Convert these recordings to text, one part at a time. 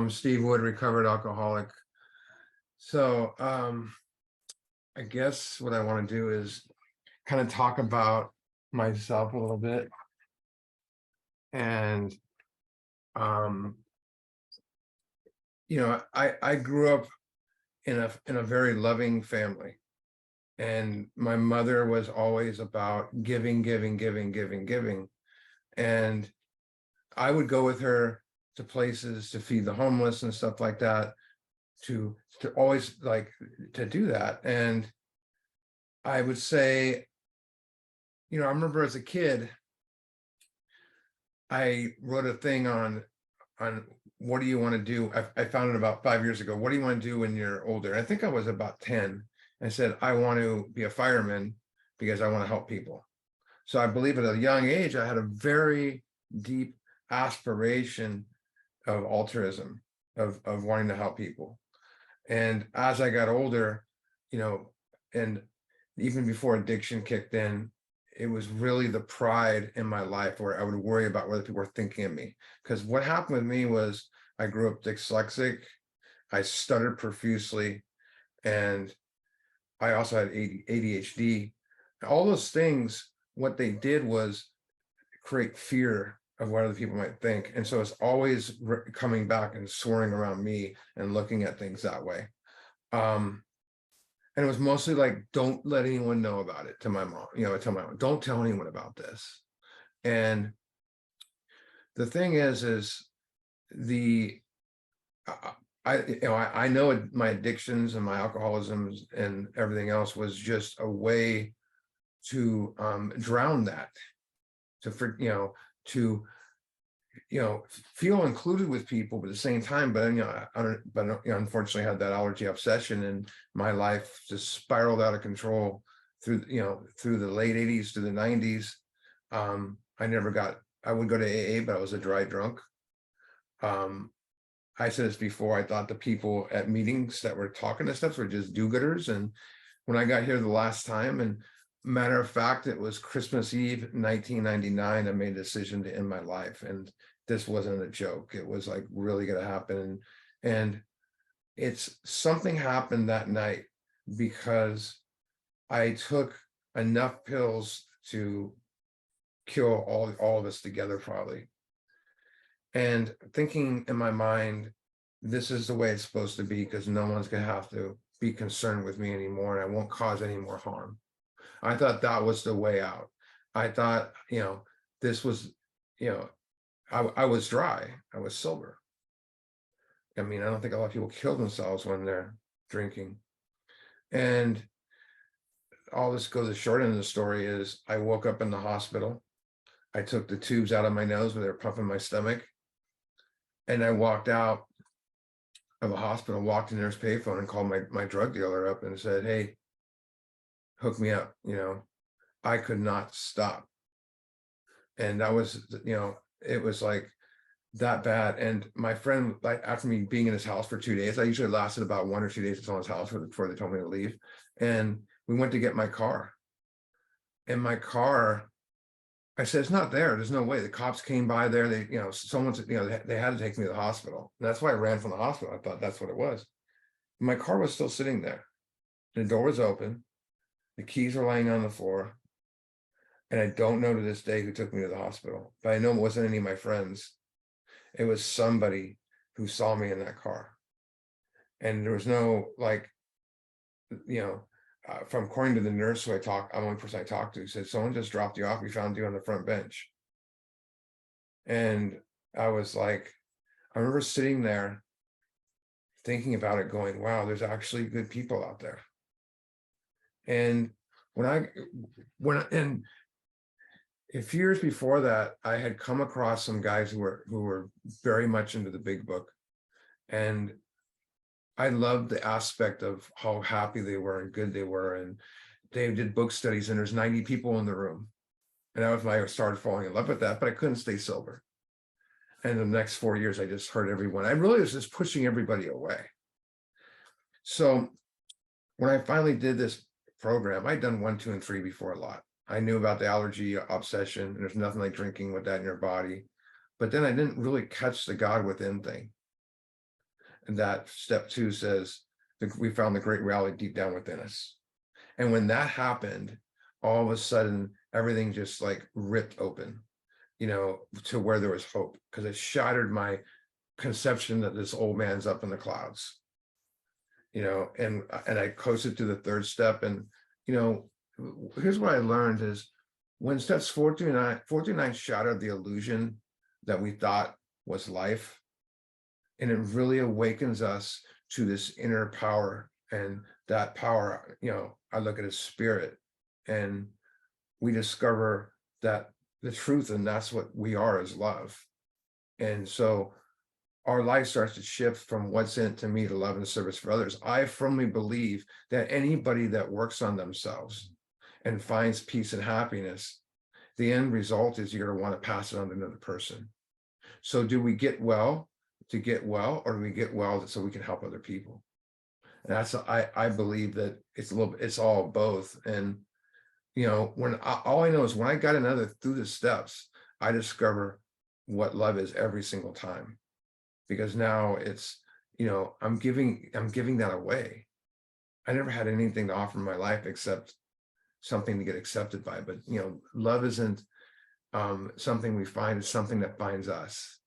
Steve Wood, recovered alcoholic. So I guess what I want to do is kind of talk about myself a little bit. And um, I grew up in a very loving family. And my mother was always about giving, giving, giving, giving, giving. And I would go with her to places to feed the homeless and stuff like that, to always like to do that. And I would say, I remember as a kid, I wrote a thing on what do you want to do? I found it about 5 years ago. What do you want to do when you're older? I think I was about 10. I said, I want to be a fireman because I want to help people. So I believe at a young age, I had a very deep aspiration of altruism, of wanting to help people. And as I got older, and even before addiction kicked in, it was really the pride in my life where I would worry about what other people were thinking of me. Because what happened with me was I grew up dyslexic, I stuttered profusely, and I also had ADHD. All those things, what they did was create fear of what other people might think. And so it's always coming back and soaring around me and looking at things that way. Um, and it was mostly like, don't let anyone know about it, to my mom, tell my mom, don't tell anyone about this. And the thing is the, I know my addictions and my alcoholisms and everything else was just a way to drown that, to feel included with people, but at the same time, but unfortunately had that allergy obsession, and my life just spiraled out of control through the late 80s to the 90s. I would go to AA, but I was a dry drunk. I said this before, I thought the people at meetings that were talking to stuff were just do-gooders. And when I got here the last time, and matter of fact, it was Christmas Eve 1999, I made a decision to end my life. And this wasn't a joke. It was like really going to happen. And it's something happened that night because I took enough pills to kill all of us together, probably. And thinking in my mind, this is the way it's supposed to be, because no one's going to have to be concerned with me anymore, and I won't cause any more harm. I thought that was the way out. I thought, this was, I was dry. I was sober. I mean, I don't think a lot of people kill themselves when they're drinking. And all this goes, the short end of the story is I woke up in the hospital. I took the tubes out of my nose where they were pumping my stomach. And I walked out of the hospital, walked to the nurse payphone and called my drug dealer up and said, hey, hook me up. I could not stop. And that was, it was like that bad. And my friend, like, after me being in his house for 2 days, I usually lasted about 1 or 2 days in his house before they told me to leave. And we went to get my car. And my car, I said, it's not there. There's no way. The cops came by there. They, someone's, they had to take me to the hospital. And that's why I ran from the hospital. I thought that's what it was. My car was still sitting there. The door was open. The keys were laying on the floor. And I don't know to this day who took me to the hospital, but I know it wasn't any of my friends. It was somebody who saw me in that car. And there was no, like, from according to the nurse who I'm the only person I talked to, said, someone just dropped you off. We found you on the front bench. And I was like, I remember sitting there thinking about it, going, wow, there's actually good people out there. And and a few years before that, I had come across some guys who were very much into the big book. And I loved the aspect of how happy they were and good they were. And they did book studies, and there's 90 people in the room. And that was when I started falling in love with that, but I couldn't stay sober. And the next 4 years, I just hurt everyone. I really was just pushing everybody away. So when I finally did this program, I'd done 1, 2, and 3 before a lot. I knew about the allergy obsession, and there's nothing like drinking with that in your body. But then I didn't really catch the God within thing. And that step 2 says that we found the great reality deep down within us. And when that happened, all of a sudden, everything just like ripped open, to where there was hope, because it shattered my conception that this old man's up in the clouds, and I coasted to the 3rd step. And, here's what I learned is when steps 4 through 9 shattered the illusion that we thought was life, and it really awakens us to this inner power. And that power, I look at as spirit, and we discover that the truth, and that's what we are, is love. And so our life starts to shift from what's in it to me to love and service for others. I firmly believe that anybody that works on themselves and finds peace and happiness, the end result is you're going to want to pass it on to another person. So do we get well to get well, or do we get well so we can help other people? And that's, I believe that it's all both. And, when all I know is when I got through the steps, I discover what love is every single time, because now it's, I'm giving that away. I never had anything to offer in my life except something to get accepted by. But, love isn't something we find, it's something that finds us.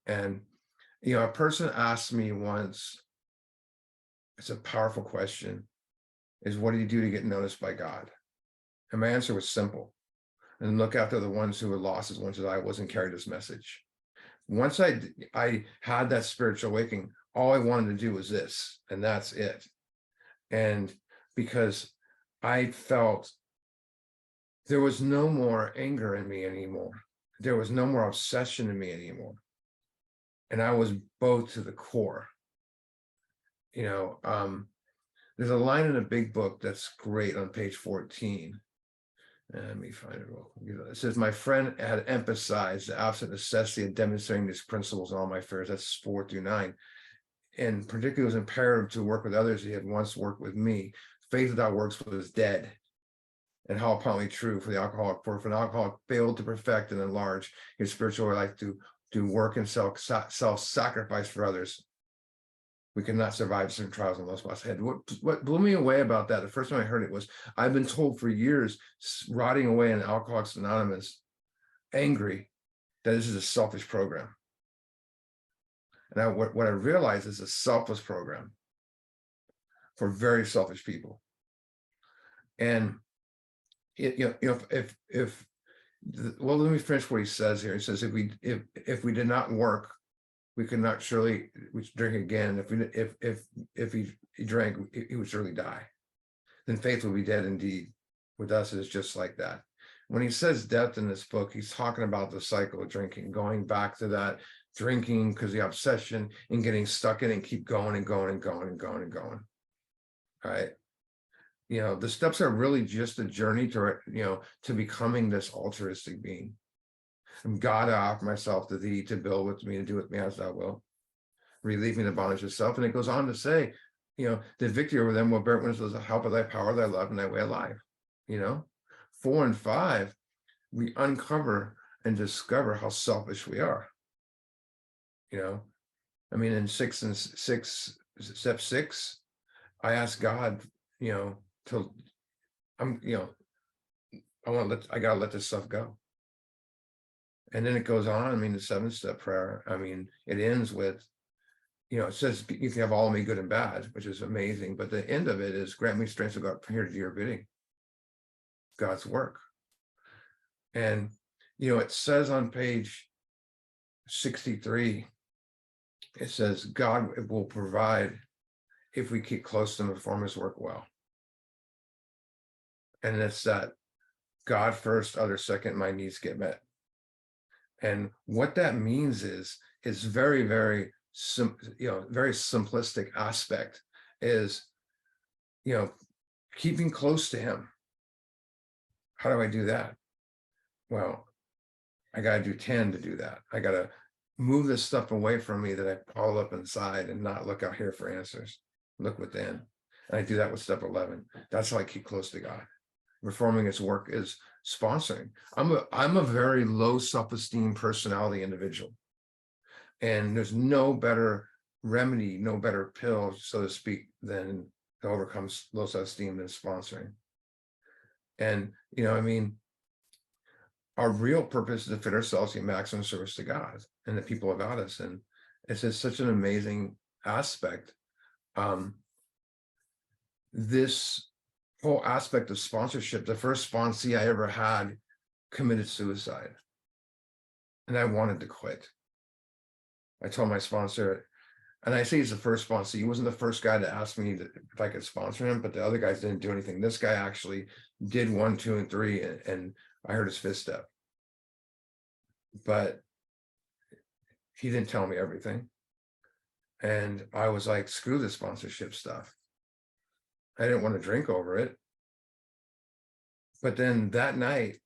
And, a person asked me once, it's a powerful question, is what do you do to get noticed by God? And my answer was simple: and look after the ones who were lost as much as I was and carried this message. Once I had that spiritual awakening, all I wanted to do was this, and that's it. And because I felt there was no more anger in me anymore, there was no more obsession in me anymore, and I was both to the core. There's a line in a big book that's great on page 14. Let me find it real quick. It says, my friend had emphasized the absolute necessity of demonstrating these principles in all my affairs. That's 4 through 9. And particularly, it was imperative to work with others. He had once worked with me. Faith without works was dead. And how apparently true for the alcoholic. For if an alcoholic failed to perfect and enlarge his spiritual life to do work and self-sacrifice for others, we cannot survive certain trials and low spots ahead. What blew me away about that, the first time I heard it, was I've been told for years, rotting away in Alcoholics Anonymous, angry, that this is a selfish program. And what I realized is a selfless program for very selfish people. And well, let me finish what he says here. He says, if we did not work, we could not surely drink again. If he drank, he would surely die. Then faith will be dead indeed. With us, it's just like that. When he says death in this book, he's talking about the cycle of drinking, going back to that drinking because the obsession and getting stuck in it and keep going and going and going and going and going. All right. The steps are really just a journey to becoming this altruistic being. And God, I offer myself to thee to build with me and do with me as thou wilt. Relieve me the bondage of self. And it goes on to say, the victory over them will bear witness with the help of thy power, thy love, and thy way of life. 4 and 5, we uncover and discover how selfish we are. In step 6, I ask God, I gotta let this stuff go. And then it goes on, the 7th-step prayer, it ends with, it says, you can have all of me, good and bad, which is amazing. But the end of it is, grant me strength to go out here to do your bidding, God's work. And, it says on page 63, it says, God will provide if we keep close to him and perform his work well. And it's that God first, others second, my needs get met. And what that means is very, very, very simplistic aspect is, keeping close to him. How do I do that? Well, I got to do 10 to do that. I got to move this stuff away from me that I ball up inside and not look out here for answers. Look within. And I do that with step 11. That's how I keep close to God. Performing his work is sponsoring. I'm a very low self-esteem personality individual. And there's no better remedy, no better pill, so to speak, than to overcome low self-esteem than sponsoring. And, I mean, our real purpose is to fit ourselves in maximum service to God and the people about us. And it's just such an amazing aspect. This whole aspect of sponsorship, the first sponsee I ever had committed suicide. And I wanted to quit. I told my sponsor, and I say he's the first sponsor. He wasn't the first guy to ask me if I could sponsor him, but the other guys didn't do anything. This guy actually did 1, 2, and 3, and I heard his fifth step. But he didn't tell me everything. And I was like, screw the sponsorship stuff. I didn't want to drink over it. But then that night,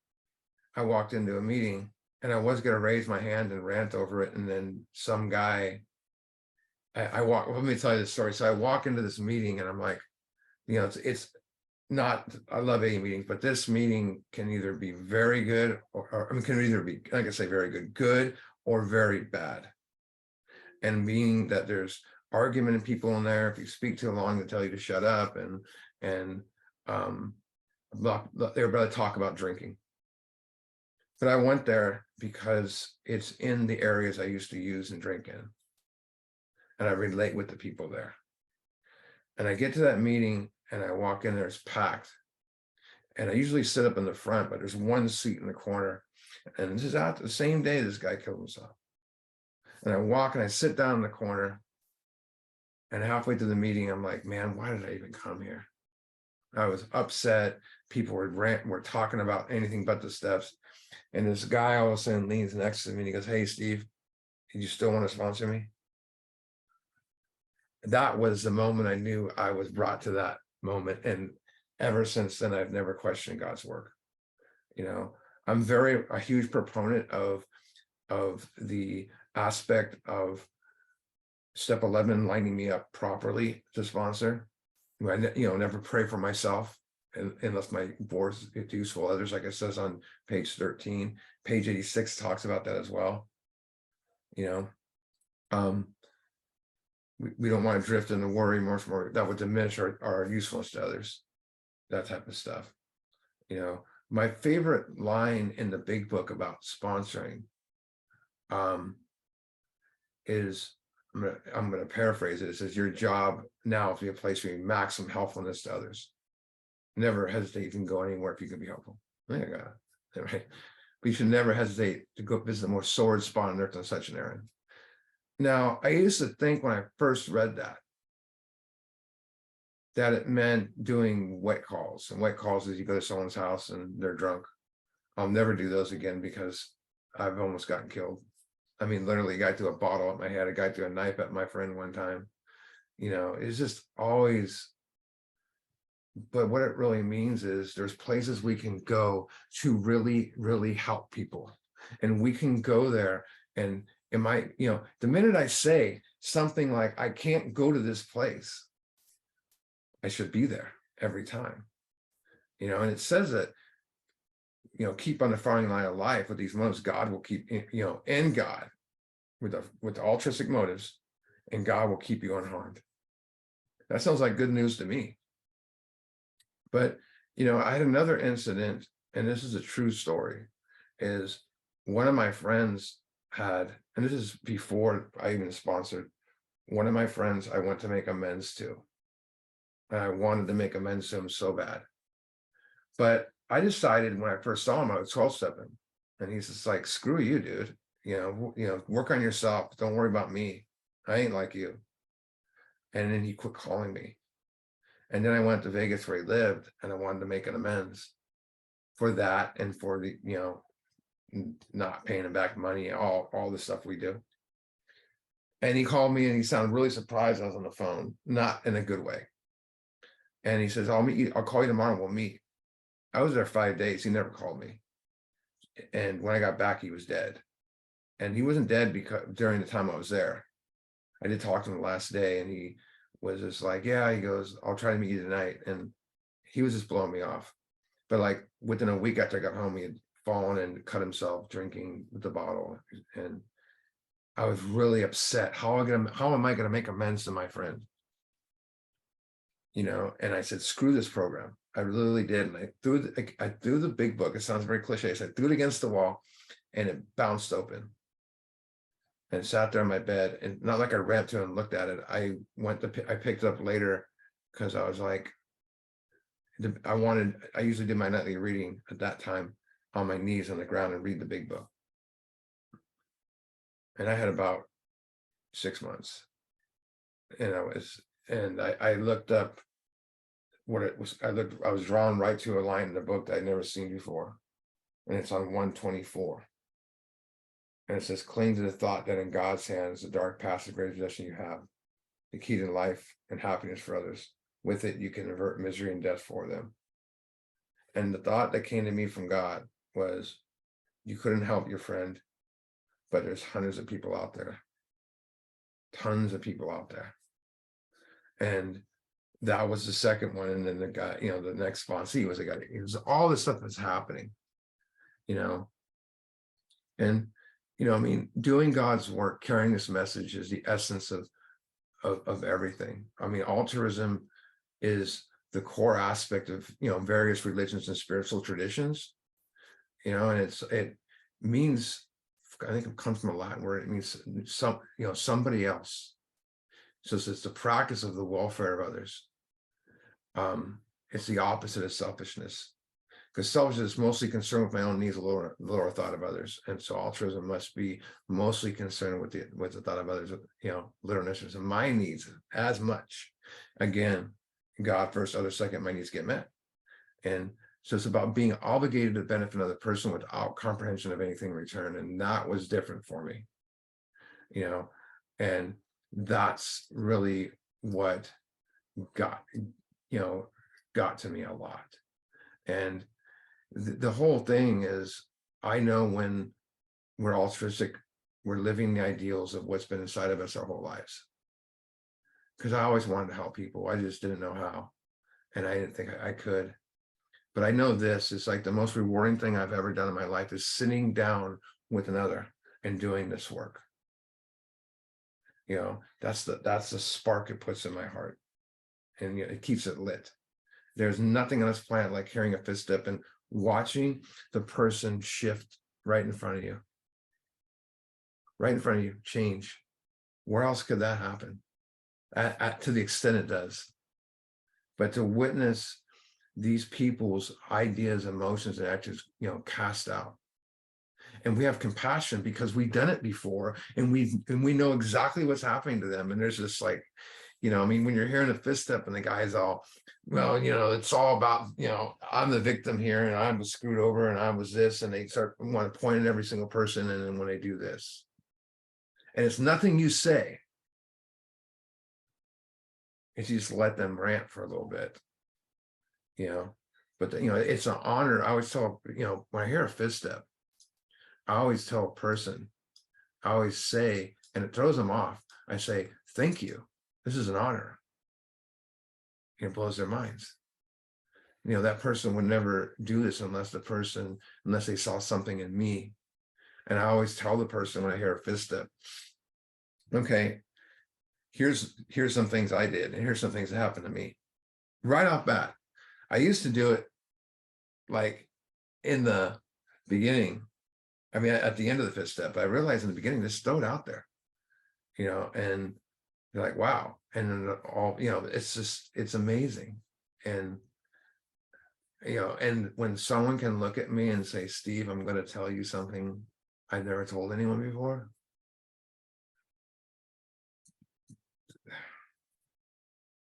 I walked into a meeting and I was going to raise my hand and rant over it. And then some guy, let me tell you the story. So I walk into this meeting and I'm like, it's not, I love AA meetings, but this meeting can either be very good or can either be, like I say, very good or very bad. And meaning that there's argument and people in there, if you speak too long, they tell you to shut up, and they're about to talk about drinking. But I went there because it's in the areas I used to use and drink in. And I relate with the people there. And I get to that meeting and I walk in there, it's packed. And I usually sit up in the front, but there's one seat in the corner. And this is out the same day this guy killed himself. And I walk and I sit down in the corner. And halfway through the meeting, I'm like, man, why did I even come here? I was upset. People were talking about anything but the steps. And this guy all of a sudden leans next to me and he goes, hey, Steve, do you still want to sponsor me? That was the moment I knew I was brought to that moment. And ever since then, I've never questioned God's work. I'm a huge proponent of the aspect of step 11 lining me up properly to sponsor. I never pray for myself unless my voice is useful others, like it says on page 13. Page 86 talks about that as well. We don't want to drift into worry more that would diminish our usefulness to others, that type of stuff. My favorite line in the big book about sponsoring is, I'm going to paraphrase it. It says, your job now is to be a place where you maximum helpfulness to others. Never hesitate to go anywhere if you can be helpful. I think I got it, right? But you should never hesitate to go visit the most sword spot on earth on such an errand. Now, I used to think when I first read that it meant doing wet calls. And wet calls is you go to someone's house and they're drunk. I'll never do those again because I've almost gotten killed. I mean, literally, a guy threw a bottle at my head. A guy threw a knife at my friend one time. It's just always. But what it really means is there's places we can go to really, really help people. And we can go there and it might, the minute I say something like, I can't go to this place, I should be there every time. And it says that, keep on the firing line of life with these motives. God will keep, in God with the altruistic motives, and God will keep you unharmed. That sounds like good news to me. But, I had another incident, and this is a true story, is one of my friends had, and this is before I even sponsored, one of my friends I went to make amends to. And I wanted to make amends to him so bad. But I decided when I first saw him, I was 12-stepping. And he's just like, screw you, dude. Work on yourself. Don't worry about me. I ain't like you. And then he quit calling me. And then I went to Vegas where he lived, and I wanted to make an amends for that and for the, not paying him back money, all the stuff we do. And he called me and he sounded really surprised I was on the phone, not in a good way. And he says, I'll call you tomorrow, we'll meet. I was there 5 days. He never called me. And when I got back, he was dead. And he wasn't dead because during the time I was there. I did talk to him the last day, and he was just like, yeah, he goes, I'll try to meet you tonight. And he was just blowing me off. But like within a week after I got home, he had fallen and cut himself drinking with the bottle. And I was really upset. How am I gonna make amends to my friend? And I said, screw this program. I literally did. And I threw the big book. It sounds very cliche. I said, threw it against the wall and it bounced open and sat there on my bed. And not like I ran to it and looked at it. I picked it up later because I was like, I usually did my nightly reading at that time on my knees on the ground and read the big book. And I had about 6 months. And I looked up what it was. I was drawn right to a line in the book that I'd never seen before. And it's on 124. And it says, cling to the thought that in God's hands, the dark past, the greatest possession you have, the key to life and happiness for others. With it, you can avert misery and death for them. And the thought that came to me from God was, you couldn't help your friend, but there's hundreds of people out there, tons of people out there. And that was the second one. And then the guy, the next sponsee was a guy. It was all this stuff that's happening, and doing God's work, carrying this message is the essence of everything. Altruism is the core aspect of various religions and spiritual traditions, and it means, I think it comes from a Latin word. It means somebody else. So it's the practice of the welfare of others. It's the opposite of selfishness, because selfishness is mostly concerned with my own needs, lower thought of others, and so altruism must be mostly concerned with the thought of others, littleness of my needs as much. Again, God first, others second, my needs get met. And so it's about being obligated to benefit another person without comprehension of anything in return. And that was different for me, and that's really what got to me a lot. And the whole thing is, I know when we're altruistic, we're living the ideals of what's been inside of us our whole lives. Because I always wanted to help people. I just didn't know how. And I didn't think I could. But I know this is like the most rewarding thing I've ever done in my life, is sitting down with another and doing this work. That's the spark it puts in my heart. And it keeps it lit. There's nothing on this planet like carrying a fifth step and watching the person shift right in front of you, change. Where else could that happen? To the extent it does. But to witness these people's ideas, emotions, and actions, cast out. And we have compassion because we've done it before, and we know exactly what's happening to them. And there's this like, when you're hearing a fifth step and the guy's all, well, it's all about, I'm the victim here and I was screwed over and I was this, and they want to point at every single person. And then when they do this, and it's nothing you say, it's you just let them rant for a little bit, but it's an honor. I always tell, when I hear a fifth step, I always tell a person, I always say, and it throws them off, I say, thank you. This is an honor. It blows their minds. That person would never do this unless they saw something in me. And I always tell the person when I hear a fifth step, okay, here's some things I did, and here's some things that happened to me. Right off bat, I used to do it like in the beginning. At the end of the fifth step, I realized in the beginning, just throw it out there, and you're like, wow. And then it's amazing. And, and when someone can look at me and say, Steve, I'm going to tell you something I've never told anyone before.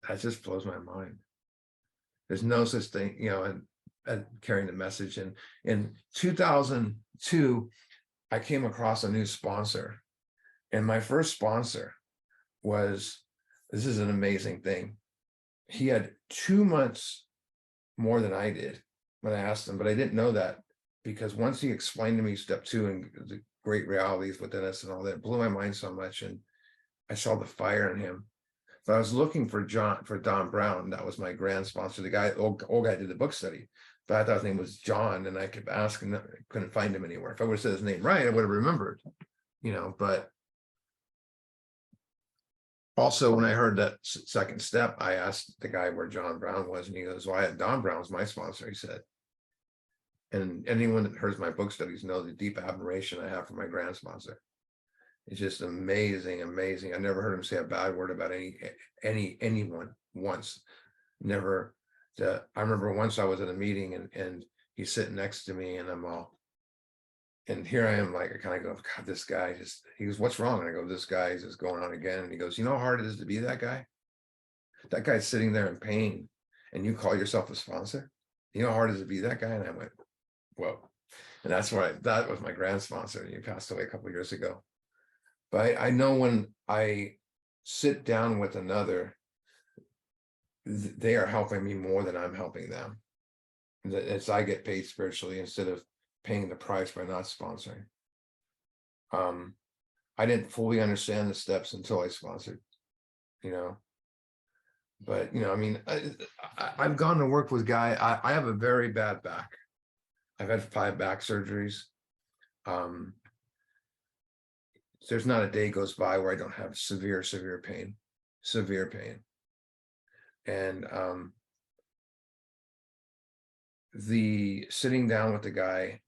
That just blows my mind. There's no such thing, and carrying the message. And in 2002, I came across a new sponsor, and my first sponsor was, this is an amazing thing. He had 2 months more than I did when I asked him, but I didn't know that, because once he explained to me step 2 and the great realities within us and all that, it blew my mind so much. And I saw the fire in him. But I was looking for Don Brown. That was my grand sponsor, the guy, old guy did the book study. But I thought his name was John, and I kept asking, couldn't find him anywhere. If I would have said his name right, I would have remembered, but Also, when I heard that second step, I asked the guy where John Brown was, and he goes, "Well, Don Brown's my sponsor," he said. And anyone that hears my book studies know the deep admiration I have for my grand sponsor. It's just amazing, amazing. I never heard him say a bad word about anyone once. Never. I remember once I was at a meeting and he's sitting next to me, and I'm all, and here I am, like, I kind of go, God, this guy just, he goes, "What's wrong?" And I go, "This guy is just going on again." And he goes, "You know how hard it is to be that guy? That guy's sitting there in pain, and you call yourself a sponsor? You know how hard it is to be that guy?" And I went, whoa. And that's why that was my grand sponsor. And he passed away a couple of years ago. But I know when I sit down with another, they are helping me more than I'm helping them. It's I get paid spiritually instead of paying the price by not sponsoring. I didn't fully understand the steps until I sponsored, you know. But, you know, I mean, I've gone to work with I have a very bad back. I've had 5 back surgeries. There's not a day goes by where I don't have severe pain. And the sitting down with the guy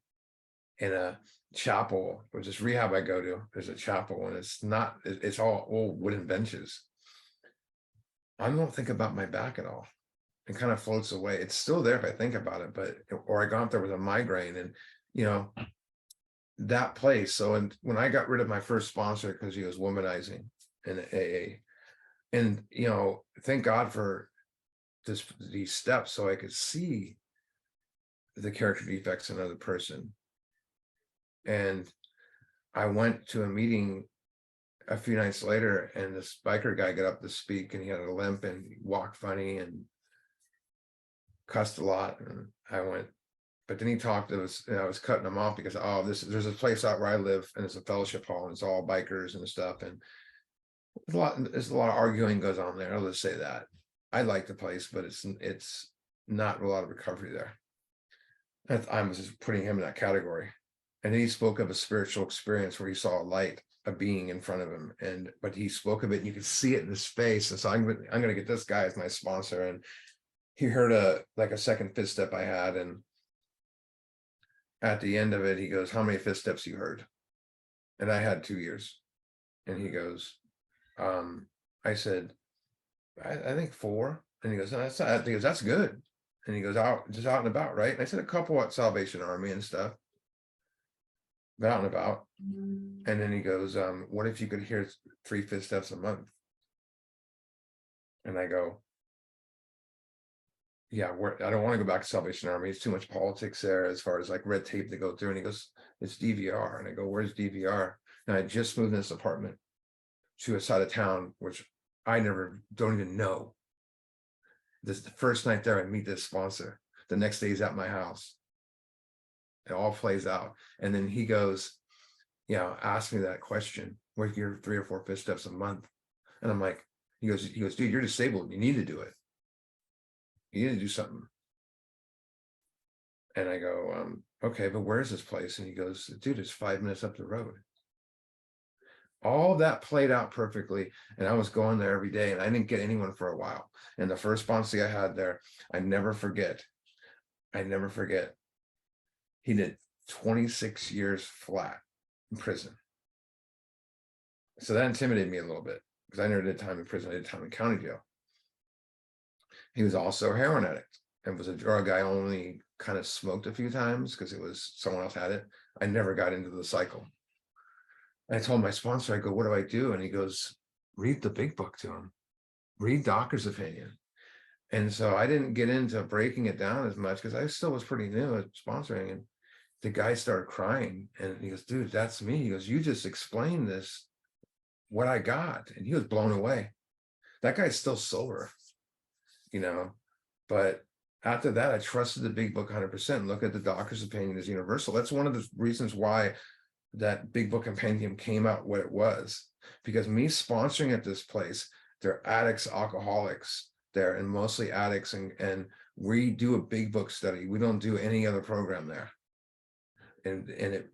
in a chapel, which is rehab I go to, there's a chapel, and it's all old wooden benches. I don't think about my back at all. It kind of floats away. It's still there if I think about it, but, or I got up there with a migraine, and, you know, that place. So, and when I got rid of my first sponsor because he was womanizing in AA, and, you know, thank God for these steps, so I could see the character defects in another person. And I went to a meeting a few nights later, and this biker guy got up to speak, and he had a limp and he walked funny and cussed a lot. And I went, but then he talked to us, and I was cutting him off because, oh, there's a place out where I live, and it's a fellowship hall, and it's all bikers and stuff, and there's a lot of arguing goes on there. I'll just say that. I like the place, but it's not a lot of recovery there. I was just putting him in that category. And then he spoke of a spiritual experience where he saw a light, a being in front of him, but he spoke of it, and you could see it in his face. And so I'm going to get this guy as my sponsor. And he heard a second fifth step I had, and at the end of it, he goes, "How many fifth steps you heard?" And I had 2 years. And he goes, I said, I think 4. And he goes, "No, that's not." He goes, "That's good." And he goes, "Out, just out and about, right?" And I said, "A couple at Salvation Army and stuff, but out and about." And then he goes, "What if you could hear 3 fifth steps a month?" And I go, "Yeah, I don't want to go back to Salvation Army. It's too much politics there as far as like red tape to go through." And he goes, "It's DVR." And I go, "Where's DVR?" And I just moved in this apartment to a side of town, which I don't even know. This the first night there, I meet this sponsor. The next day he's at my house. It all plays out. And then he goes, ask me that question, where's your 3 or 4 fifth steps a month? And I'm like, he goes, "Dude, you're disabled. You need to do it. You need to do something." And I go, "Okay, but where's this place?" And he goes, "Dude, it's 5 minutes up the road." All that played out perfectly. And I was going there every day, and I didn't get anyone for a while. And the first sponsor I had there, I never forget. He did 26 years flat in prison. So that intimidated me a little bit because I never did time in prison. I did time in county jail. He was also a heroin addict and was a drug I only kind of smoked a few times because it was someone else had it. I never got into the cycle. I told my sponsor, I go, "What do I do?" And he goes, "Read the big book to him. Read Docker's Opinion." And so I didn't get into breaking it down as much because I still was pretty new at sponsoring. And the guy started crying, and he goes, "Dude, that's me." He goes, "You just explained this, what I got." And he was blown away. That guy's still sober, but after that, I trusted the big book 100%. Look at the Doctor's Opinion as universal. That's one of the reasons why that big book compendium came out what it was, because me sponsoring at this place, they're addicts, alcoholics there, and mostly addicts. And we do a big book study. We don't do any other program there.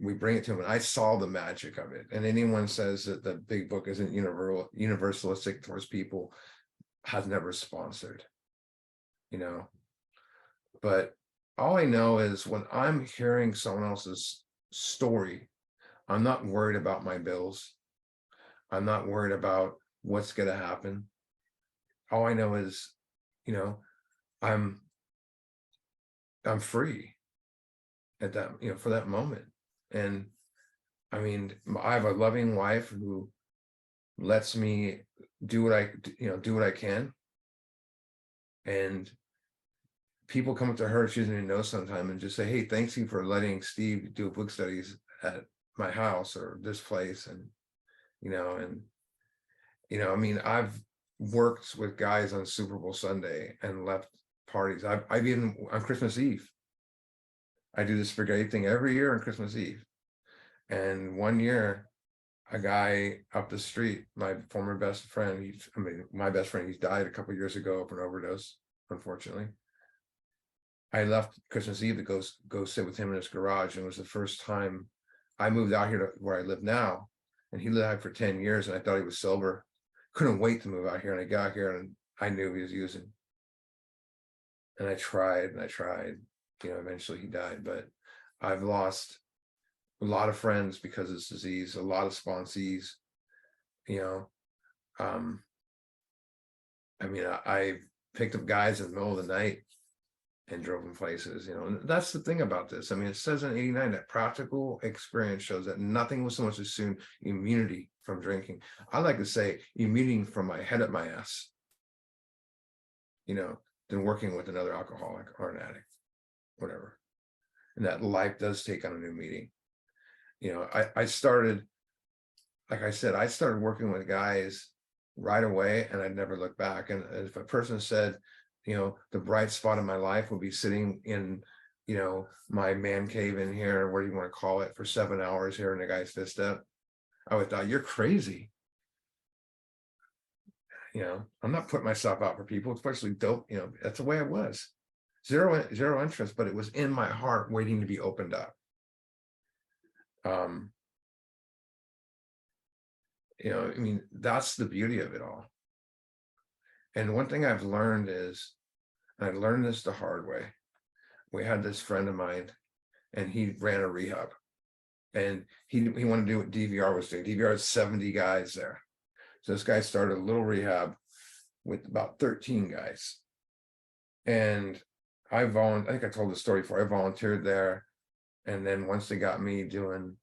we bring it to them, and I saw the magic of it. And anyone says that the big book isn't universalistic towards people has never sponsored, you know. But all I know is when I'm hearing someone else's story, I'm not worried about my bills. I'm not worried about what's going to happen. All I know is, you know, I'm free at that, you know, for that moment. And I mean, I have a loving wife who lets me do what I can. And people come up to her, she doesn't even know sometime, and just say, hey, thanks you for letting Steve do book studies at my house or this place. And, I mean, I've worked with guys on Super Bowl Sunday and left parties. I've even on Christmas Eve. I do the spaghetti thing every year on Christmas Eve. And one year, a guy up the street, my former best friend, my best friend, he's died a couple of years ago of an overdose, unfortunately. I left Christmas Eve to go sit with him in his garage, and it was the first time I moved out here to where I live now. And he lived out for 10 years, and I thought he was sober. Couldn't wait to move out here, and I got here and I knew he was using. And I tried and I tried, eventually he died. But I've lost a lot of friends because of this disease, a lot of sponsees, I picked up guys in the middle of the night and drove them places, and that's the thing about this. I mean, it says in 89 that practical experience shows that nothing will so much as soon immunity from drinking. I like to say immunity from my head up my ass, than working with another alcoholic or an addict, whatever. And that life does take on a new meaning. I started, like I said, I started working with guys right away, and I'd never look back. And if a person said, the bright spot in my life would be sitting in, my man cave in here, what do you want to call it, for 7 hours here in the guy's fist up, I would thought, you're crazy. I'm not putting myself out for people, especially dope. That's the way I was. Zero interest, but it was in my heart waiting to be opened up. That's the beauty of it all. And one thing I've learned is, and I learned this the hard way. We had this friend of mine, and he ran a rehab, and he wanted to do what DVR was doing. DVR had 70 guys there. So this guy started a little rehab with about 13 guys. And I think I told the story before. I volunteered there. And then once they got me doing,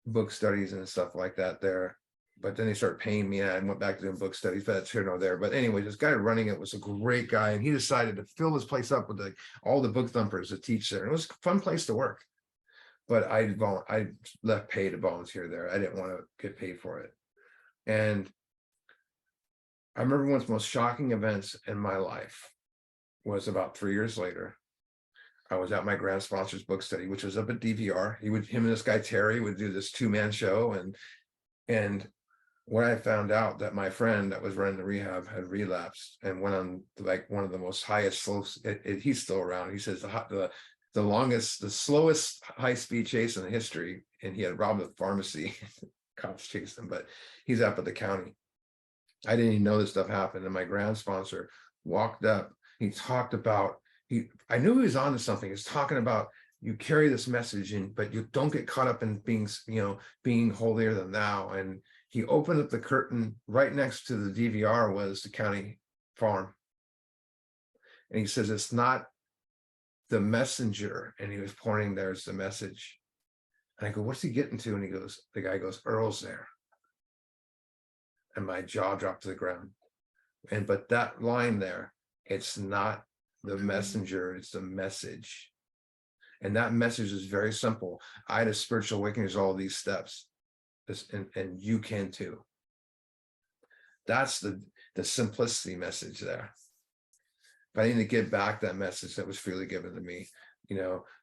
book studies and stuff like that there, but then they started paying me, and I went back to doing book studies, but that's here nor there. But anyway, this guy running it was a great guy, and he decided to fill this place up with all the book thumpers to teach there. And it was a fun place to work. But I left pay to volunteer there. I didn't want to get paid for it. And I remember one of the most shocking events in my life was about 3 years later. I was at my grand sponsor's book study, which was up at DVR. Him and this guy Terry would do this 2-man show, and when I found out that my friend that was running the rehab had relapsed and went on one of the most highest slopes, he's still around. He says the slowest high-speed chase in the history, and he had robbed a pharmacy. Cops chased him, but he's up at the county. I didn't even know this stuff happened. And my grand sponsor walked up. He talked about, I knew he was onto something. He's talking about, you carry this message in, but you don't get caught up in being holier than thou. And he opened up the curtain. Right next to the DVR was the county farm. And he says, it's not the messenger. And he was pointing, there's the message. And I go, what's he getting to? And the guy goes, Earl's there. And my jaw dropped to the ground. But that line there, it's not the messenger, it's the message. And that message is very simple. I had a spiritual awakening, all these steps. And you can too. That's the simplicity message there. But I need to get back that message that was freely given to me.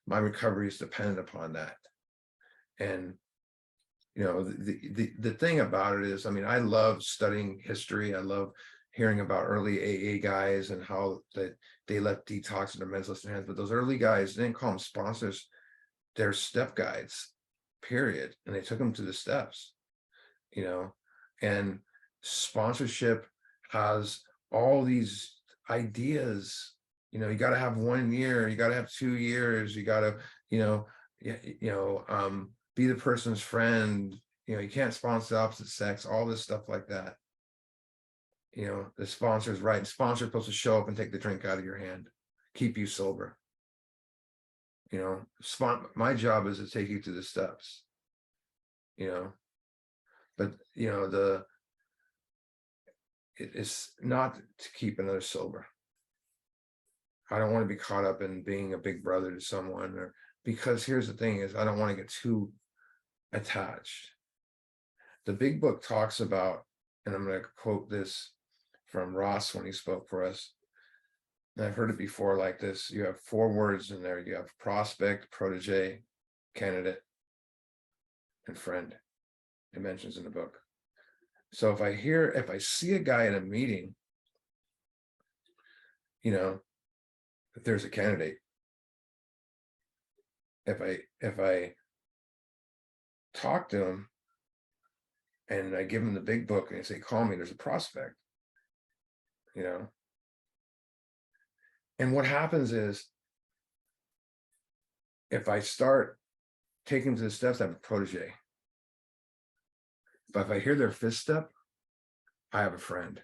My recovery is dependent upon that. And the thing about it is, I love studying history. I love hearing about early AA guys and how that they let detox in their mental hands. But those early guys, they didn't call them sponsors. their step guides, period. And they took them to the steps, and sponsorship has all these ideas. You got to have 1 year, you got to have 2 years, you got to, be the person's friend. You can't sponsor the opposite sex, all this stuff like that. The sponsor's right. The sponsor's supposed to show up and take the drink out of your hand, keep you sober. My job is to take you to the steps, but it's not to keep another sober. I don't want to be caught up in being a big brother to someone, because here's the thing is, I don't want to get too attached. The big book talks about, and I'm going to quote this from Ross when he spoke for us, and I've heard it before like this: you have 4 words in there. You have prospect, protege, candidate, and friend. It mentions in the book. So if I see a guy in a meeting, if there's a candidate, if I talk to him and I give him the big book and I say, call me, there's a prospect, and what happens is, if I start taking to the steps, I have a protege. But if I hear their 5th step, I have a friend.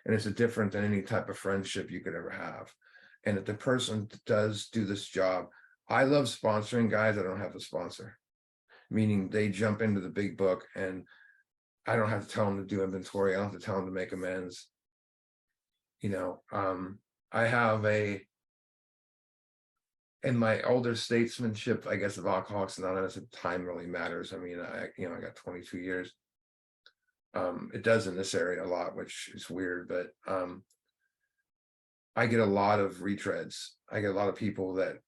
And it's different than any type of friendship you could ever have. And if the person does do this job, I love sponsoring guys that don't have to sponsor, meaning they jump into the big book and I don't have to tell them to do inventory. I don't have to tell them to make amends. I have in my older statesmanship, I guess, of Alcoholics Anonymous, time really matters. I mean, I got 22 years. It does in this area a lot, which is weird, but I get a lot of retreads. I get a lot of people that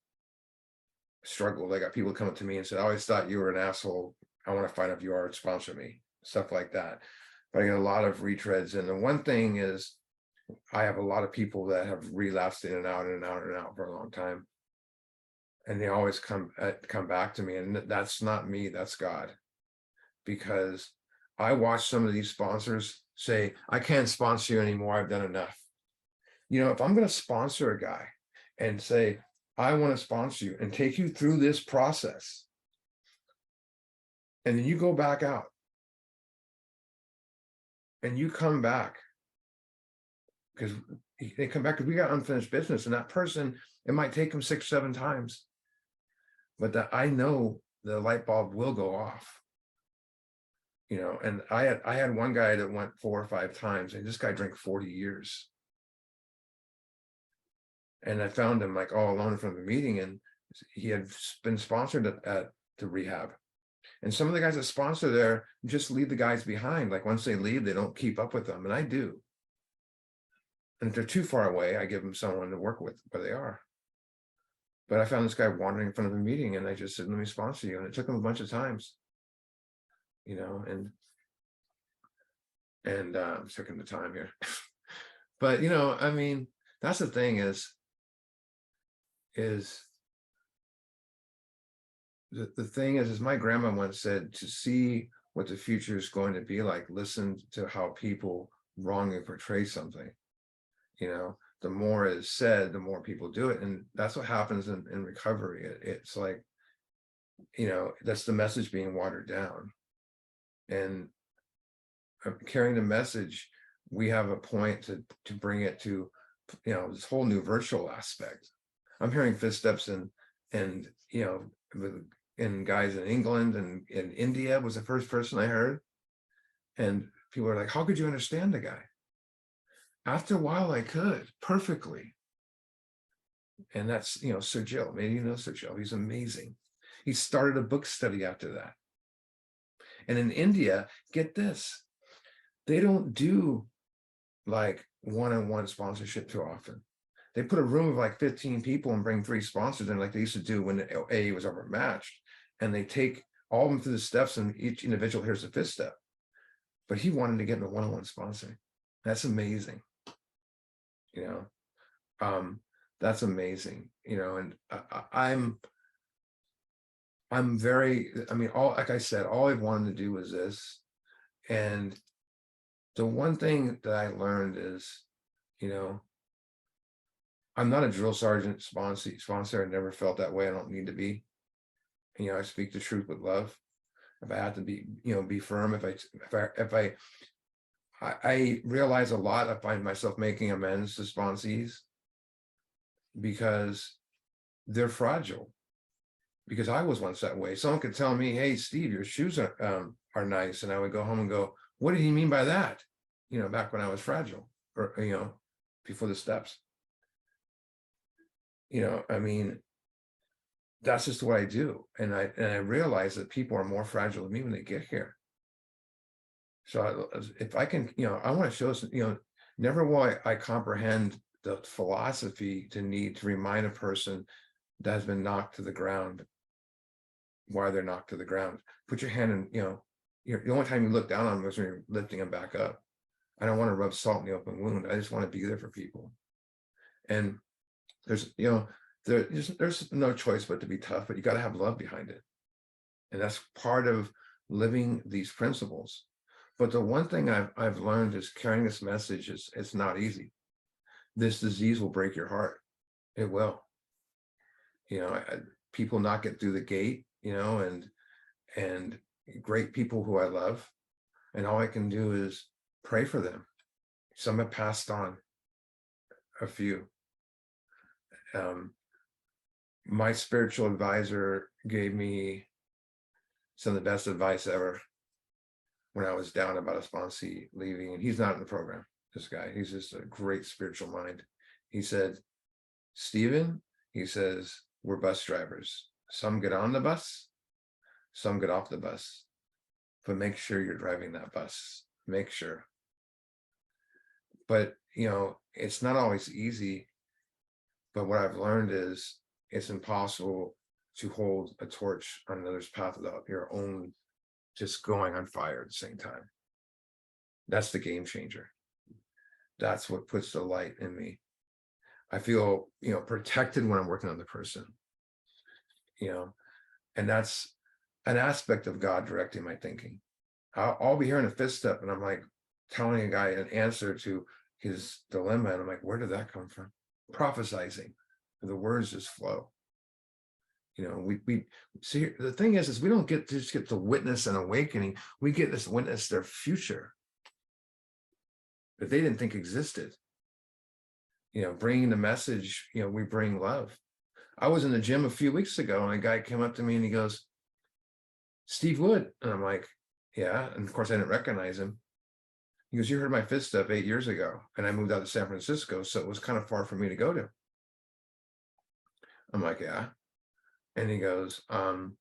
struggle. I got people come up to me and said, I always thought you were an asshole. I want to find out if you are, sponsor me, stuff like that. But I get a lot of retreads. And the one thing is, I have a lot of people that have relapsed in and out and out and out for a long time. And they always come back to me, and that's not me, that's God. Because I watch some of these sponsors say, I can't sponsor you anymore, I've done enough. If I'm going to sponsor a guy and say, I want to sponsor you and take you through this process, and then you go back out and you come back, because they come back because we got unfinished business, and that person, it might take them 6, 7 times, but that I know the light bulb will go off. And I had one guy that went 4 or 5 times, and this guy drank 40 years. And I found him like all alone from the meeting, and he had been sponsored at the rehab. And some of the guys that sponsor there just leave the guys behind. Like once they leave, they don't keep up with them, and I do. And if they're too far away, I give them someone to work with where they are. But I found this guy wandering in front of a meeting, and I just said, let me sponsor you. And it took him a bunch of times, and I'm taking the time here. But, I mean, that's the thing is the thing is my grandma once said, to see what the future is going to be like, listen to how people wrongly portray something. The more is said, the more people do it. And that's what happens in recovery. It's like, that's the message being watered down. And carrying the message, we have a point to bring it to, this whole new virtual aspect. I'm hearing 5th steps and in guys in England and in India was the first person I heard. And people are like, how could you understand the guy? After a while, I could perfectly. And that's, Sir Jill. Maybe you know Sir Jill. He's amazing. He started a book study after that. And in India, get this, they don't do like one-on-one sponsorship too often. They put a room of like 15 people and bring 3 sponsors in, like they used to do when the AA was overmatched. And they take all of them through the steps, and each individual here's the 5th step. But he wanted to get into one-on-one sponsoring. That's amazing. That's amazing. And I'm very, I mean, all, like I said, all I've wanted to do was this. And the one thing that I learned is, you know, I'm not a drill sergeant sponsor. I never felt that way. I don't need to be. You know, I speak the truth with love. If I have to be, you know, be firm, I realize a lot, I find myself making amends to sponsees because they're fragile. Because I was once that way. Someone could tell me, "Hey, Steve, your shoes are nice," and I would go home and go, "What did he mean by that?" You know, back when I was fragile, or you know, before the steps. You know, I mean, that's just what I do, and I realize that people are more fragile than me when they get here. So if I can, you know, I want to show us, you know, never will I comprehend the philosophy to need to remind a person that has been knocked to the ground why they're knocked to the ground. Put your hand in, you know, the only time you look down on them is when you're lifting them back up. I don't want to rub salt in the open wound. I just want to be there for people. And there's, you know, there's no choice but to be tough, but you got to have love behind it. And that's part of living these principles. But the one thing I've learned is carrying this message is it's not easy. This disease will break your heart. It will. You know, people not get through the gate, you know, and great people who I love. And all I can do is pray for them. Some have passed on, a few. My spiritual advisor gave me some of the best advice ever when I was down about a sponsee leaving. And he's not in the program, this guy. He's just a great spiritual mind. He said, "Stephen," he says, "we're bus drivers. Some get on the bus, some get off the bus. But make sure you're driving that bus. Make sure." But, you know, it's not always easy. But what I've learned is it's impossible to hold a torch on another's path without your own just going on fire at the same time. That's the game changer. That's what puts the light in me. I feel, you know, protected when I'm working on the person, you know, and that's an aspect of God directing my thinking. I'll be hearing a fifth step and I'm like telling a guy an answer to his dilemma. And I'm like, where did that come from? Prophesizing. The words just flow. You know, we see, the thing is we don't get to just get to witness an awakening. We get to witness their future that they didn't think existed. You know, bringing the message, you know, we bring love. I was in the gym a few weeks ago and a guy came up to me and he goes, "Steve Wood." And I'm like, "Yeah." And of course I didn't recognize him. He goes, "You heard my fifth step 8 years ago." And I moved out to San Francisco, so it was kind of far for me to go to. I'm like, "Yeah." And he goes, "I'm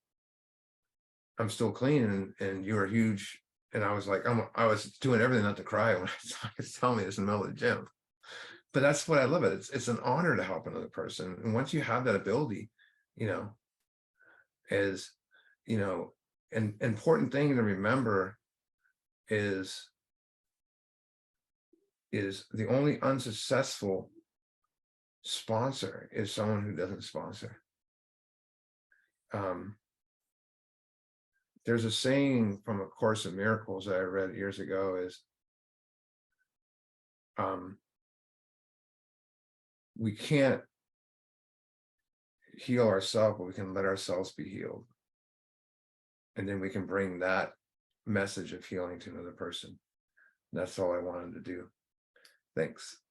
still clean and you are huge." And I was like, I was doing everything not to cry when I was telling me this in the middle of the gym. But that's what I love it. It's an honor to help another person. And once you have that ability, you know, is, you know, an important thing to remember is the only unsuccessful sponsor is someone who doesn't sponsor. There's a saying from A Course in Miracles that I read years ago is, we can't heal ourselves, but we can let ourselves be healed. And then we can bring that message of healing to another person. That's all I wanted to do. Thanks.